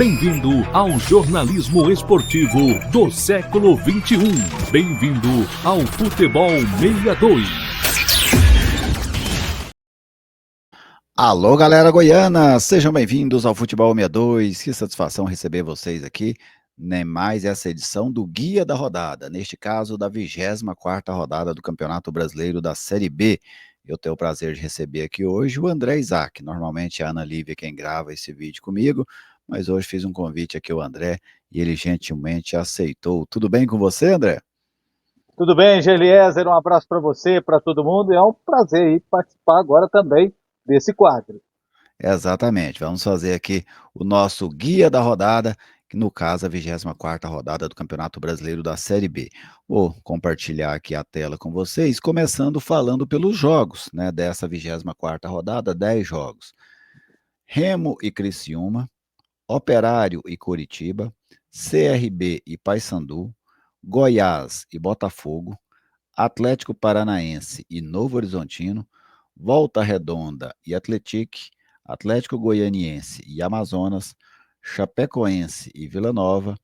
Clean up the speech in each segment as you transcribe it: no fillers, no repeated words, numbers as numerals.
Bem-vindo ao jornalismo esportivo do século XXI. Bem-vindo ao Futebol 62. Alô, galera goiana, sejam bem-vindos ao Futebol 62. Que satisfação receber vocês aqui, nem mais essa edição do Guia da Rodada, neste caso da 24ª rodada do Campeonato Brasileiro da Série B. Eu tenho o prazer de receber aqui hoje o André Isaac. Normalmente é a Ana Lívia quem grava esse vídeo comigo, mas hoje fiz um convite aqui ao André e ele gentilmente aceitou. Tudo bem com você, André? Tudo bem, Geliezer? Um abraço para você, para todo mundo. É um prazer aí participar agora também desse quadro. Exatamente, vamos fazer aqui o nosso guia da rodada, que no caso é a 24ª rodada do Campeonato Brasileiro da Série B. Vou compartilhar aqui a tela com vocês, começando falando pelos jogos, né, dessa 24ª rodada, 10 jogos. Remo e Criciúma, Operário e Coritiba, CRB e Paysandu, Goiás e Botafogo, Atlético Paranaense e Novo Horizontino, Volta Redonda e Atletique, Atlético Goianiense e Amazonas, Chapecoense e Vila Nova,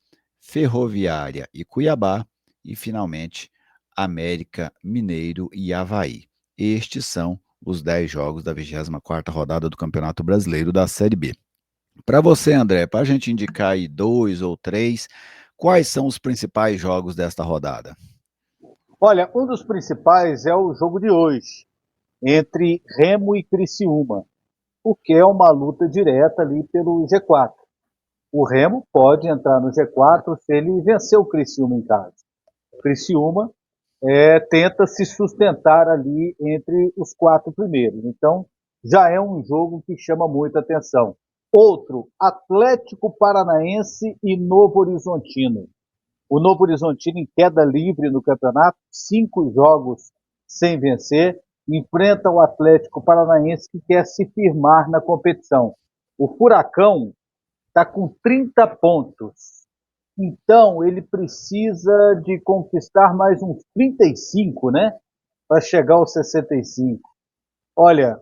Ferroviária e Cuiabá e, finalmente, América, Mineiro e Avaí. Estes são os 10 jogos da 24ª rodada do Campeonato Brasileiro da Série B. Para você, André, para a gente indicar aí 2 ou 3, quais são os principais jogos desta rodada? Olha, um dos principais é o jogo de hoje, entre Remo e Criciúma, porque é uma luta direta ali pelo G4. O Remo pode entrar no G4 se ele vencer o Criciúma em casa. O Criciúma tenta se sustentar ali entre os 4 primeiros. Então, já é um jogo que chama muita atenção. Outro, Atlético Paranaense e Novo Horizontino. O Novo Horizontino em queda livre no campeonato, 5 jogos sem vencer, enfrenta o Atlético Paranaense que quer se firmar na competição. O Furacão está com 30 pontos. Então, ele precisa de conquistar mais uns 35, né? Para chegar aos 65. Olha,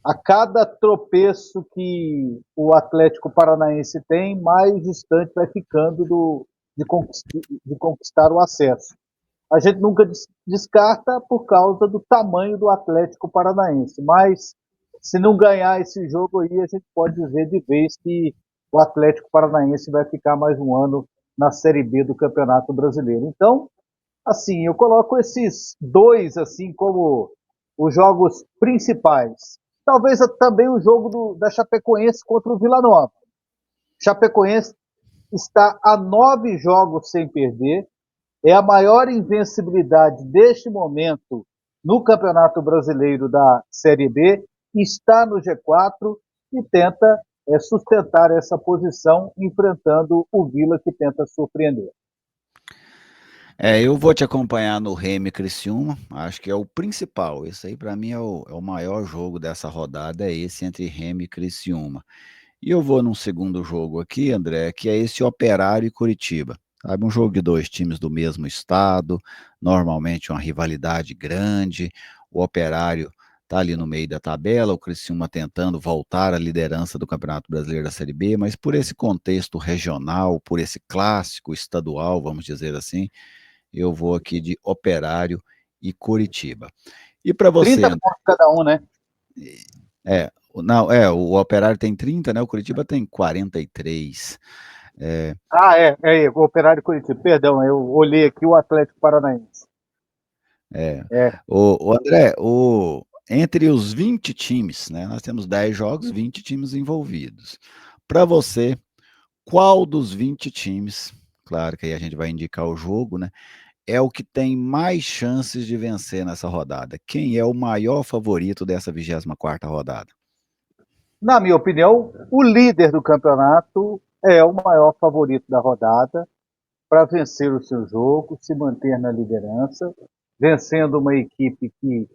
a cada tropeço que o Atlético Paranaense tem, mais distante vai ficando de conquistar o acesso. A gente nunca descarta por causa do tamanho do Atlético Paranaense, mas se não ganhar esse jogo aí, a gente pode dizer de vez que o Atlético Paranaense vai ficar mais um ano na Série B do Campeonato Brasileiro. Então, assim, eu coloco esses dois assim como os jogos principais. Talvez também o jogo da Chapecoense contra o Vila Nova. Chapecoense está a 9 jogos sem perder, é a maior invencibilidade deste momento no Campeonato Brasileiro da Série B, está no G4 e tenta sustentar essa posição enfrentando o Vila que tenta surpreender. Eu vou te acompanhar no Remo e Criciúma, acho que é o principal. Esse aí para mim é o maior jogo dessa rodada, é esse entre Remo e Criciúma. E eu vou num segundo jogo aqui, André, que é esse Operário e Coritiba. Sabe, um jogo de 2 times do mesmo estado, normalmente uma rivalidade grande. O Operário está ali no meio da tabela, o Criciúma tentando voltar à liderança do Campeonato Brasileiro da Série B, mas por esse contexto regional, por esse clássico estadual, vamos dizer assim, eu vou aqui de Operário e Coritiba. E para você, 30 pontos cada um, né? O Operário tem 30, né? O Coritiba tem 43. O Operário Curitiba, perdão, eu olhei aqui o Atlético Paranaense. É. É. O André, entre os 20 times, né? Nós temos 10 jogos, 20 times envolvidos. Para você, qual dos 20 times, claro que aí a gente vai indicar o jogo, né? É o que tem mais chances de vencer nessa rodada? Quem é o maior favorito dessa 24ª rodada? Na minha opinião, o líder do campeonato é o maior favorito da rodada para vencer o seu jogo, se manter na liderança, vencendo uma equipe que,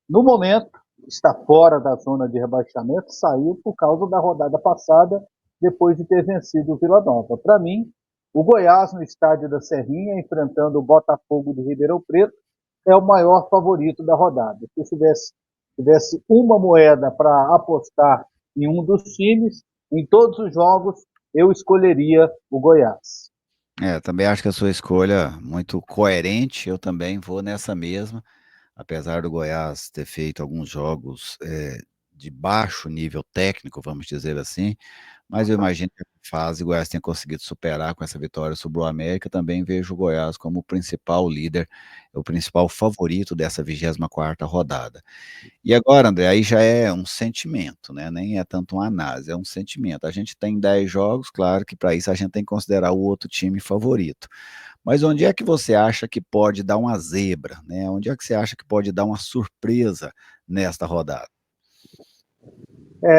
no momento, está fora da zona de rebaixamento, saiu por causa da rodada passada, depois de ter vencido o Vila Nova. Para mim, o Goiás, no estádio da Serrinha, enfrentando o Botafogo de Ribeirão Preto, é o maior favorito da rodada. Se tivesse uma moeda para apostar em um dos times, em todos os jogos, eu escolheria o Goiás. Também acho que a sua escolha muito coerente, eu também vou nessa mesma, apesar do Goiás ter feito alguns jogos de baixo nível técnico, vamos dizer assim, mas eu imagino que a fase o Goiás tenha conseguido superar com essa vitória sobre o América. Também vejo o Goiás como o principal líder, o principal favorito dessa 24ª rodada. E agora, André, aí já é um sentimento, né? Nem é tanto uma análise, é um sentimento. A gente tem 10 jogos, claro que para isso a gente tem que considerar o outro time favorito. Mas onde é que você acha que pode dar uma zebra, né? Onde é que você acha que pode dar uma surpresa nesta rodada?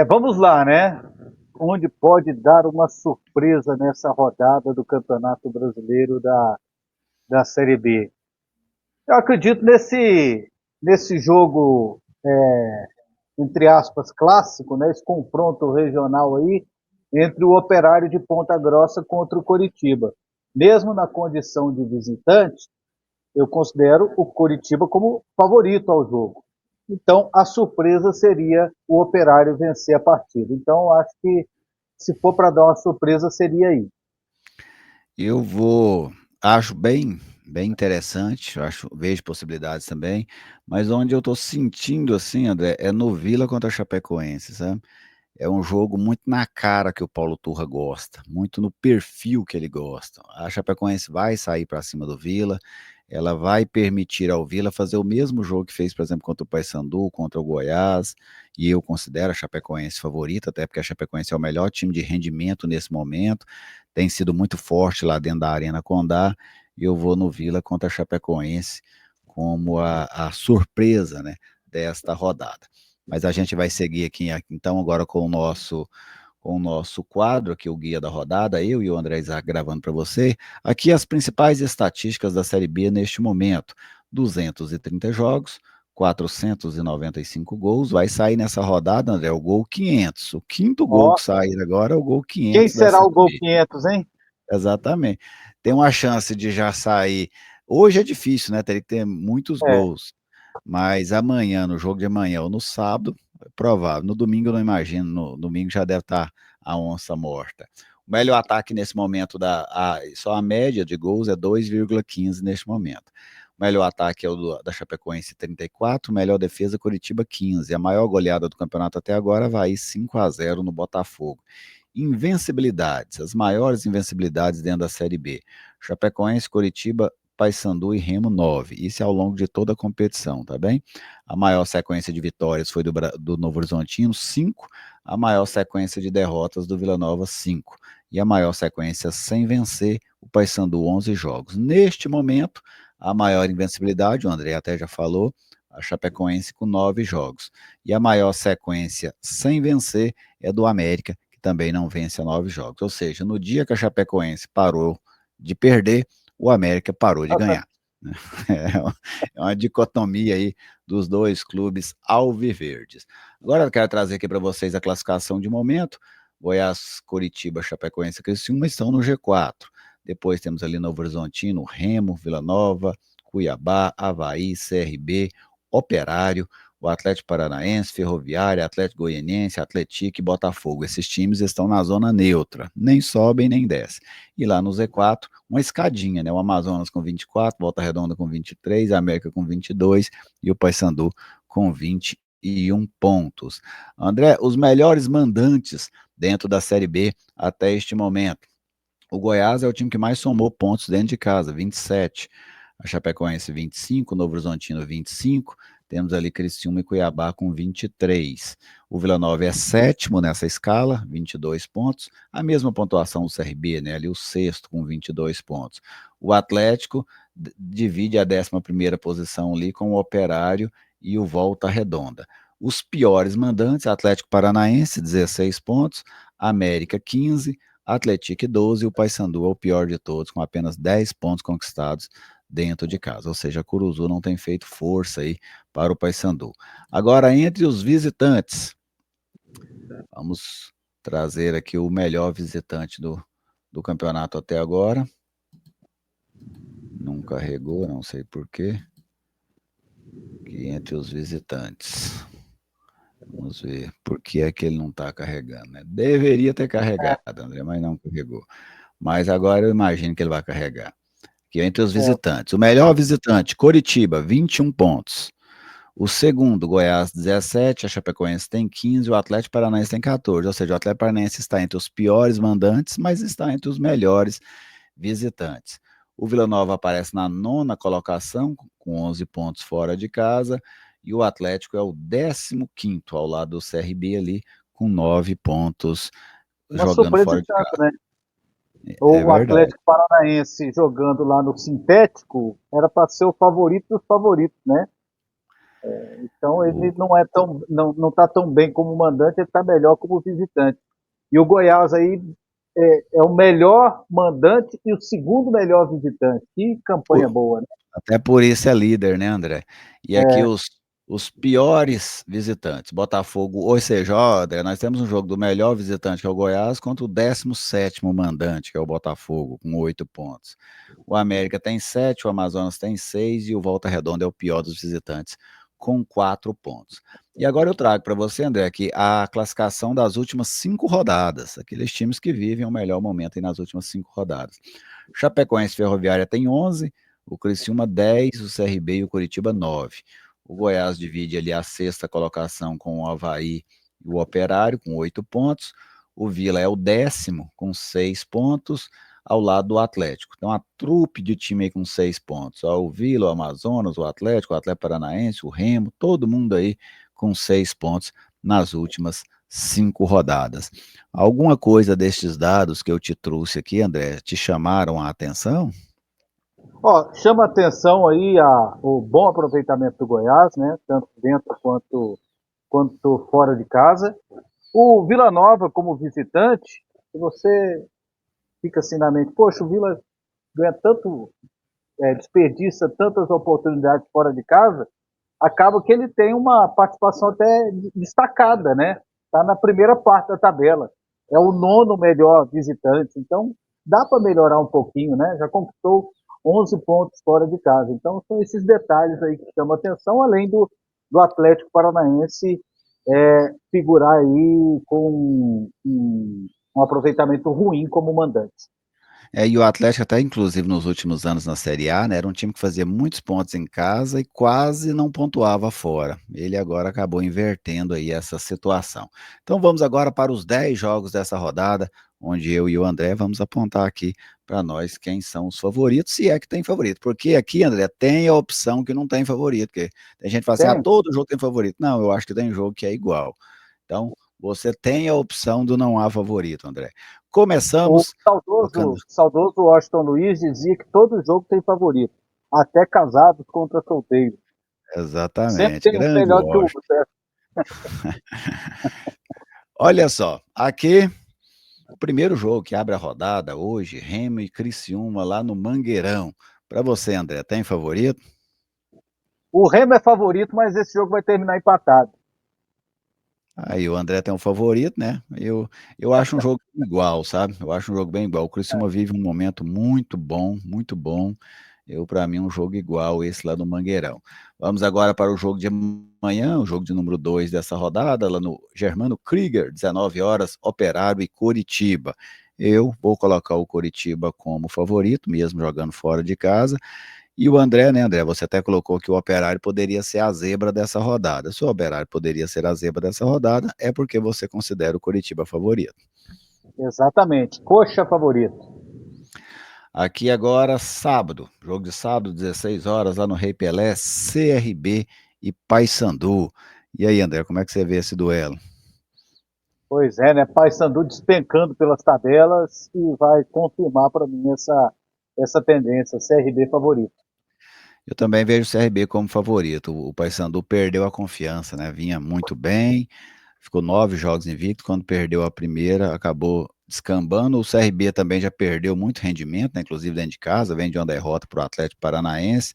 Vamos lá, né? Onde pode dar uma surpresa nessa rodada do Campeonato Brasileiro da Série B. Eu acredito nesse jogo, entre aspas, clássico, né? Esse confronto regional aí entre o Operário de Ponta Grossa contra o Coritiba. Mesmo na condição de visitante, eu considero o Coritiba como favorito ao jogo. Então, a surpresa seria o Operário vencer a partida. Então, acho que se for para dar uma surpresa, seria aí. Eu acho bem interessante, vejo possibilidades também, mas onde eu estou sentindo assim, André, é no Vila contra a Chapecoense, sabe? É um jogo muito na cara que o Paulo Turra gosta, muito no perfil que ele gosta. A Chapecoense vai sair para cima do Vila, ela vai permitir ao Vila fazer o mesmo jogo que fez, por exemplo, contra o Paysandu, contra o Goiás, e eu considero a Chapecoense favorita, até porque a Chapecoense é o melhor time de rendimento nesse momento, tem sido muito forte lá dentro da Arena Condá, e eu vou no Vila contra a Chapecoense como a surpresa, né, desta rodada. Mas a gente vai seguir aqui, então, agora com o nosso quadro, aqui o Guia da Rodada, eu e o André Isaac gravando para você. Aqui as principais estatísticas da Série B neste momento. 230 jogos, 495 gols. Vai sair nessa rodada, André, o gol 500. O quinto gol Ó, que sair agora é o gol quem 500 da será o Série gol B. 500, hein? Exatamente. Tem uma chance de já sair. Hoje é difícil, né? Teria que ter muitos É, gols. Mas amanhã, no jogo de amanhã ou no sábado, é provável. No domingo eu não imagino. No domingo já deve estar a onça morta. O melhor ataque nesse momento, só a média de gols é 2,15 neste momento. O melhor ataque é o da Chapecoense 34, melhor defesa Curitiba 15. A maior goleada do campeonato até agora, Avaí 5-0 no Botafogo. Invencibilidades, as maiores invencibilidades dentro da Série B. Chapecoense, Coritiba, Paysandu e Remo 9. Isso é ao longo de toda a competição, tá bem? A maior sequência de vitórias foi do Novo Horizontino, 5. A maior sequência de derrotas do Vila Nova, 5. E a maior sequência sem vencer, o Paysandu, 11 jogos. Neste momento, a maior invencibilidade, o André até já falou, a Chapecoense com 9 jogos. E a maior sequência sem vencer é do América, também não vence a 9 jogos. Ou seja, no dia que a Chapecoense parou de perder, o América parou de ganhar. É uma dicotomia aí dos dois clubes alviverdes. Agora eu quero trazer aqui para vocês a classificação de momento. Goiás, Coritiba, Chapecoense e Criciúma estão no G4. Depois temos ali Novo Horizontino, Remo, Vila Nova, Cuiabá, Avaí, CRB, Operário, o Atlético Paranaense, Ferroviária, Atlético Goianiense, Atlético e Botafogo. Esses times estão na zona neutra, nem sobem nem descem. E lá no Z4, uma escadinha, né? O Amazonas com 24, Volta Redonda com 23, a América com 22 e o Paysandu com 21 pontos. André, os melhores mandantes dentro da Série B até este momento. O Goiás é o time que mais somou pontos dentro de casa, 27. A Chapecoense 25, o Novo Horizontino 25, temos ali Criciúma e Cuiabá com 23. O Vila Nova é sétimo nessa escala, 22 pontos. A mesma pontuação do CRB, né? Ali o sexto com 22 pontos. O Atlético divide a 11ª posição ali com o Operário e o Volta Redonda. Os piores mandantes, Atlético Paranaense, 16 pontos, América 15, Atlético 12 e o Paysandu é o pior de todos, com apenas 10 pontos conquistados dentro de casa. Ou seja, a Curuzu não tem feito força aí para o Paysandu. Agora, entre os visitantes, vamos trazer aqui o melhor visitante do campeonato até agora. Não carregou, não sei porquê. Aqui entre os visitantes. Vamos ver por que é que ele não está carregando, né? Deveria ter carregado, André, mas não carregou. Mas agora eu imagino que ele vai carregar. Aqui entre os É, visitantes. O melhor visitante, Coritiba, 21 pontos. O segundo, Goiás, 17, a Chapecoense tem 15, o Atlético Paranaense tem 14. Ou seja, o Atlético Paranaense está entre os piores mandantes, mas está entre os melhores visitantes. O Vila Nova aparece na nona colocação, com 11 pontos fora de casa, e o Atlético é o 15º, ao lado do CRB ali, com 9 pontos uma jogando surpresa fora e de tanto, casa. né? É O verdade. Atlético Paranaense jogando lá no sintético era para ser o favorito dos favoritos, né? Então O, ele não está tão bem como mandante, ele está melhor como visitante. E o Goiás aí é o melhor mandante e o segundo melhor visitante. Que campanha o, boa, né? Até por isso é líder, né, André? E aqui os piores visitantes, Botafogo, ou seja, ó, André, nós temos um jogo do melhor visitante, que é o Goiás, contra o 17º mandante, que é o Botafogo, com 8 pontos. O América tem 7, o Amazonas tem 6 e o Volta Redonda é o pior dos visitantes, com 4 pontos. E agora eu trago para você, André, aqui a classificação das últimas 5 rodadas, aqueles times que vivem o melhor momento aí nas últimas 5 rodadas. Chapecoense Ferroviária tem 11, o Criciúma 10, o CRB e o Curitiba 9. O Goiás divide ali a sexta colocação com o Avaí e o Operário, com 8 pontos. O Vila é o 10º, com 6 pontos, ao lado do Atlético. Então, a trupe de time aí com 6 pontos. Ó, o Vila, o Amazonas, o Atlético Paranaense, o Remo, todo mundo aí com 6 pontos nas últimas 5 rodadas. Alguma coisa destes dados que eu te trouxe aqui, André, te chamaram a atenção? Ó, chama atenção aí o bom aproveitamento do Goiás, né? Tanto dentro quanto fora de casa. O Vila Nova, como visitante, se você fica assim na mente, poxa, o Vila ganha tanto, desperdiça tantas oportunidades fora de casa, acaba que ele tem uma participação até destacada, né? Está na primeira parte da tabela. É o nono melhor visitante. Então, dá para melhorar um pouquinho, né? Já conquistou 11 pontos fora de casa. Então, são esses detalhes aí que chamam atenção, além do Atlético Paranaense figurar aí com um aproveitamento ruim como mandante. E o Atlético até, inclusive, nos últimos anos na Série A, né, era um time que fazia muitos pontos em casa e quase não pontuava fora. Ele agora acabou invertendo aí essa situação. Então vamos agora para os 10 jogos dessa rodada, onde eu e o André vamos apontar aqui para nós quem são os favoritos, se é que tem favorito. Porque aqui, André, tem a opção que não tem favorito, porque tem gente que fala assim, Tem? todo jogo tem favorito. Não, eu acho que tem jogo que é igual. Então, você tem a opção do não há favorito, André. O Começamos colocando. saudoso Washington Luiz dizia que todo jogo tem favorito, até casados contra solteiros. Sempre Exatamente, tem um grande melhor que o Washington. outro. Né? Olha só, aqui o primeiro jogo que abre a rodada hoje, Remo e Criciúma lá no Mangueirão. Para você, André, tem favorito? O Remo é favorito, mas esse jogo vai terminar empatado. Aí o André tem um favorito, né? Eu acho um jogo igual, sabe? Eu acho um jogo bem igual. O Criciúma vive um momento muito bom, muito bom. Para mim, um jogo igual esse lá no Mangueirão. Vamos agora para o jogo de amanhã, o jogo de número 2 dessa rodada, lá no Germano Krieger, 19 horas, Operário e Coritiba. Eu vou colocar o Coritiba como favorito, mesmo jogando fora de casa. E o André, né, André? Você até colocou que o Operário poderia ser a zebra dessa rodada. Se o Operário poderia ser a zebra dessa rodada, é porque você considera o Coritiba favorito. Exatamente. Coxa favorito. Aqui agora, sábado, jogo de sábado, 16 horas, lá no Rei Pelé, CRB e Paysandu. E aí, André, como é que você vê esse duelo? Pois é, né? Paysandu despencando pelas tabelas e vai confirmar para mim essa tendência. CRB favorito. Eu também vejo o CRB como favorito. O Paysandu perdeu a confiança, né? Vinha muito bem, ficou 9 jogos invicto. Quando perdeu a primeira, acabou descambando. O CRB também já perdeu muito rendimento, né? Inclusive dentro de casa, vem de uma derrota para o Atlético Paranaense.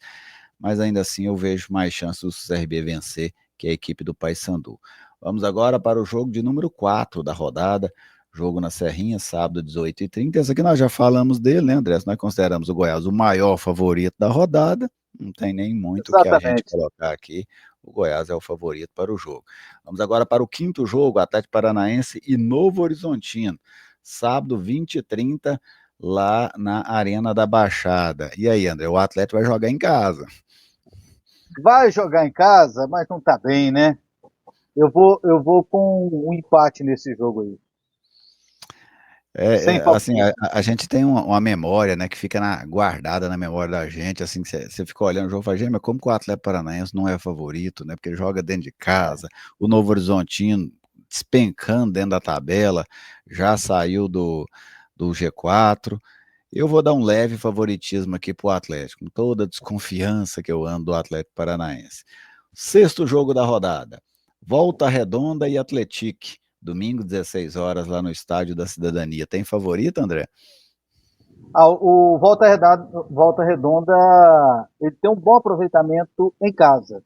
Mas ainda assim eu vejo mais chances do CRB vencer que a equipe do Paysandu. Vamos agora para o jogo de número 4 da rodada. Jogo na Serrinha, sábado, 18h30. Esse aqui nós já falamos dele, né, André? Nós consideramos o Goiás o maior favorito da rodada, Não tem nem muito o que a gente Exatamente. colocar aqui. O Goiás é o favorito para o jogo. Vamos agora para o quinto jogo, Atlético Paranaense e Novo Horizontino. Sábado, 20h30, lá na Arena da Baixada. E aí, André, o Atlético vai jogar em casa. Vai jogar em casa, mas não tá bem, né? Eu vou com um empate nesse jogo aí. Sem Assim, favorito. a gente tem uma memória, né, que fica guardada na memória da gente, assim, que você fica olhando o jogo e fala, gente, mas como que o Atlético Paranaense não é favorito, né, porque ele joga dentro de casa, o Novo Horizontino despencando dentro da tabela, já saiu do G4, eu vou dar um leve favoritismo aqui pro Atlético, com toda a desconfiança que eu ando do Atlético Paranaense. Sexto jogo da rodada, Volta Redonda e Atlético. Domingo, 16 horas, lá no Estádio da Cidadania. Tem favorito, André? O Volta Redonda, ele tem um bom aproveitamento em casa.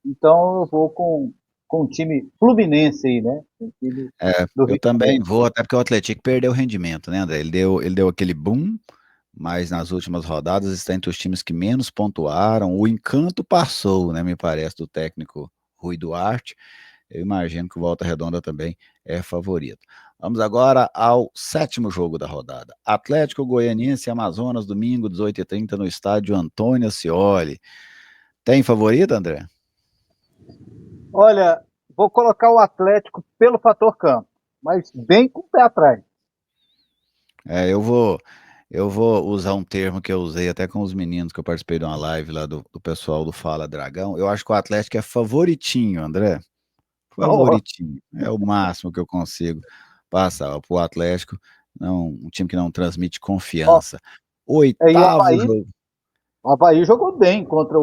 Então eu vou com o time fluminense aí, né? O time do Eu Rio de também Janeiro. vou, até porque o Atlético perdeu o rendimento, né, André? Ele deu aquele boom, mas nas últimas rodadas está entre os times que menos pontuaram. O encanto passou, né, me parece, do técnico Rui Duarte. Eu imagino que o Volta Redonda também é favorito. Vamos agora ao sétimo jogo da rodada. Atlético Goianiense e Amazonas, domingo, 18h30, no estádio Antônio Ascioli. Tem favorito, André? Olha, vou colocar o Atlético pelo fator campo, mas bem com o pé atrás. Eu vou usar um termo que eu usei até com os meninos que eu participei de uma live lá do pessoal do Fala Dragão. Eu acho que o Atlético é favoritinho, André. Oh, Favoritinho. É o máximo que eu consigo passar para o Atlético. Não, um time que não transmite oh, confiança. e Oitavo jogo. O Avaí jogou bem contra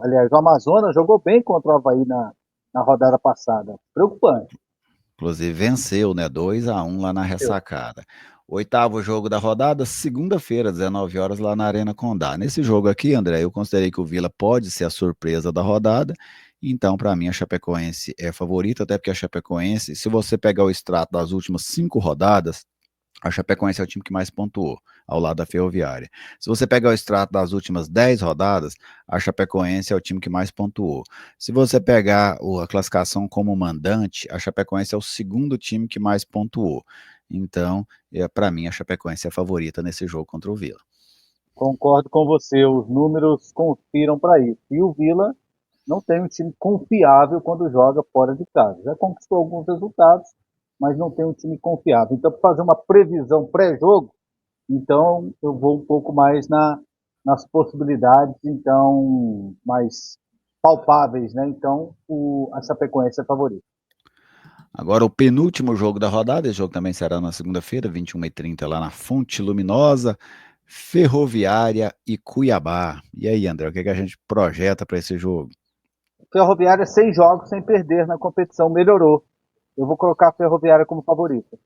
aliás, o Amazonas jogou bem contra o Avaí na rodada passada. Preocupante. Inclusive venceu, né? 2-1 lá na ressacada. Oitavo jogo da rodada, segunda-feira, 19 horas, lá na Arena Condá. Nesse jogo aqui, André, eu considerei que o Vila pode ser a surpresa da rodada. Então, para mim, a Chapecoense é favorita, até porque a Chapecoense, se você pegar o extrato das últimas 5 rodadas, a Chapecoense é o time que mais pontuou, ao lado da Ferroviária. Se você pegar o extrato das últimas 10 rodadas, a Chapecoense é o time que mais pontuou. Se você pegar a classificação como mandante, a Chapecoense é o segundo time que mais pontuou. Então, para mim, a Chapecoense é a favorita nesse jogo contra o Vila. Concordo com você, os números conspiram para isso. E o Vila não tem um time confiável quando joga fora de casa. Já conquistou alguns resultados, mas não tem um time confiável. Então, para fazer uma previsão pré-jogo, então eu vou um pouco mais nas possibilidades, então, mais palpáveis, né? Então, a Chapecoense é favorita. Agora, o penúltimo jogo da rodada, esse jogo também será na segunda-feira, 21h30, lá na Fonte Luminosa, Ferroviária e Cuiabá. E aí, André, o que a gente projeta para esse jogo? Ferroviária, 6 jogos sem perder na competição, melhorou. Eu vou colocar a Ferroviária como favorita.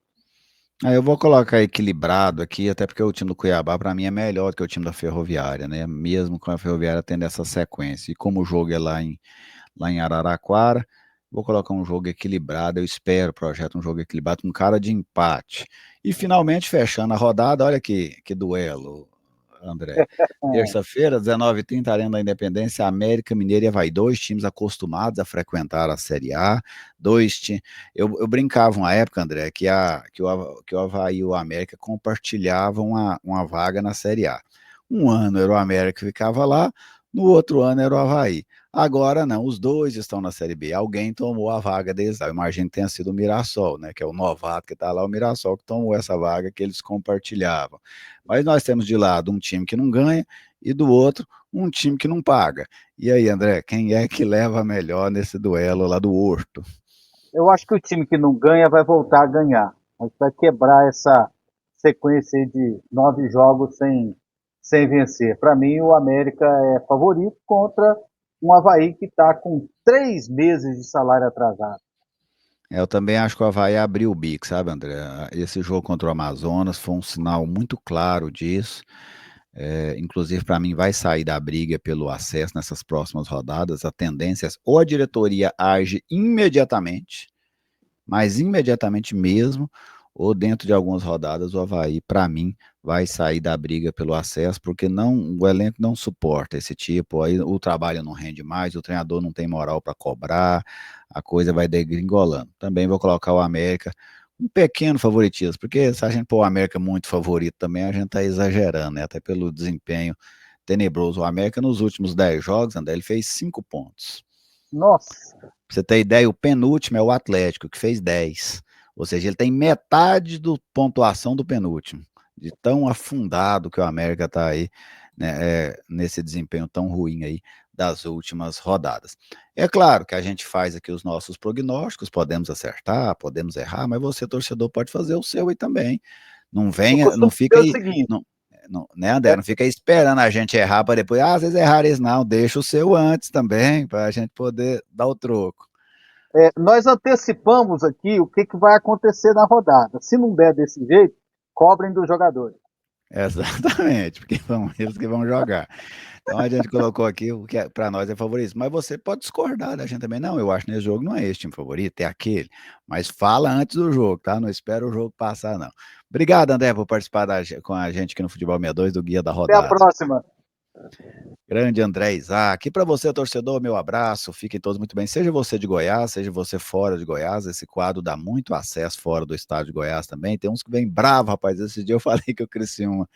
Eu vou colocar equilibrado aqui, até porque o time do Cuiabá, para mim, é melhor do que o time da Ferroviária, né? Mesmo com a Ferroviária tendo essa sequência. E como o jogo é lá em Araraquara, vou colocar um jogo equilibrado. Eu espero, projeto um jogo equilibrado com cara de empate. E finalmente, fechando a rodada, olha que duelo, André. Terça-feira, 19h30, Arena da Independência, América Mineiro e Avaí. Dois times acostumados a frequentar a Série A. Dois times. Eu brincava uma época, André, que o Avaí e o América compartilhavam uma vaga na Série A. Um ano era o América que ficava lá, no outro ano era o Avaí. Agora não, os dois estão na Série B. Alguém tomou a vaga deles lá. Eu imagino que tenha sido o Mirassol, né? Que é o novato que está lá, o Mirassol, que tomou essa vaga que eles compartilhavam. Mas nós temos de lado um time que não ganha e do outro um time que não paga. E aí, André, quem é que leva melhor nesse duelo lá do Horto? Eu acho que o time que não ganha vai voltar a ganhar. A gente vai quebrar essa sequência de 9 jogos sem vencer. Para mim, o América é favorito contra um Avaí que está com 3 meses de salário atrasado. Eu também acho que o Avaí abriu o bico, sabe, André? Esse jogo contra o Amazonas foi um sinal muito claro disso. Inclusive, para mim, vai sair da briga pelo acesso nessas próximas rodadas. A tendência é ou a diretoria age imediatamente, mas imediatamente mesmo, ou dentro de algumas rodadas o Avaí, para mim, vai sair da briga pelo acesso, porque o elenco não suporta esse tipo, aí o trabalho não rende mais, o treinador não tem moral para cobrar, a coisa vai degringolando. Também vou colocar o América um pequeno favoritismo, porque se a gente pôr o América muito favorito também, a gente está exagerando, né? Até pelo desempenho tenebroso. O América nos últimos 10 jogos, André, ele fez 5 pontos. Nossa. Pra você ter ideia, o penúltimo é o Atlético, que fez 10. Ou seja, ele tem metade da pontuação do penúltimo. De tão afundado que o América está aí, né, nesse desempenho tão ruim aí das últimas rodadas. É claro que a gente faz aqui os nossos prognósticos, podemos acertar, podemos errar, mas você, torcedor, pode fazer o seu aí também. Não Eu venha, não costumo fica dizer o aí, seguinte, não, né, André? Não fica aí esperando a gente errar para depois, vocês erraram isso, não, deixa o seu antes também, para a gente poder dar o troco. nós antecipamos aqui o que vai acontecer na rodada. Se não der desse jeito, cobrem dos jogadores. Exatamente, porque são eles que vão jogar. Então a gente colocou aqui o que para nós é favorito. Mas você pode discordar da gente também. Não, eu acho que nesse jogo não é esse time favorito, é aquele. Mas fala antes do jogo, tá? Não espera o jogo passar, não. Obrigado, André, por participar com a gente aqui no Futebol 62 do Guia da Até a Rodada. próxima. Grande André Isaac. E para você, torcedor, meu abraço. Fiquem todos muito bem. Seja você de Goiás, seja você fora de Goiás. Esse quadro dá muito acesso fora do estado de Goiás também. Tem uns que vêm bravo, rapaz. Esse dia eu falei que o Criciúma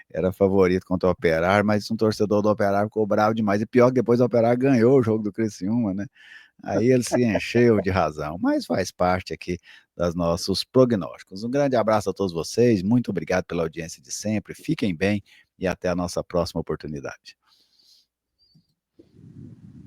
era favorito contra o Operário, mas um torcedor do Operário ficou bravo demais. E pior que depois o Operário ganhou o jogo do Criciúma, né? Aí ele se encheu de razão. Mas faz parte aqui dos nossos prognósticos. Um grande abraço a todos vocês. Muito obrigado pela audiência de sempre. Fiquem bem e até a nossa próxima oportunidade.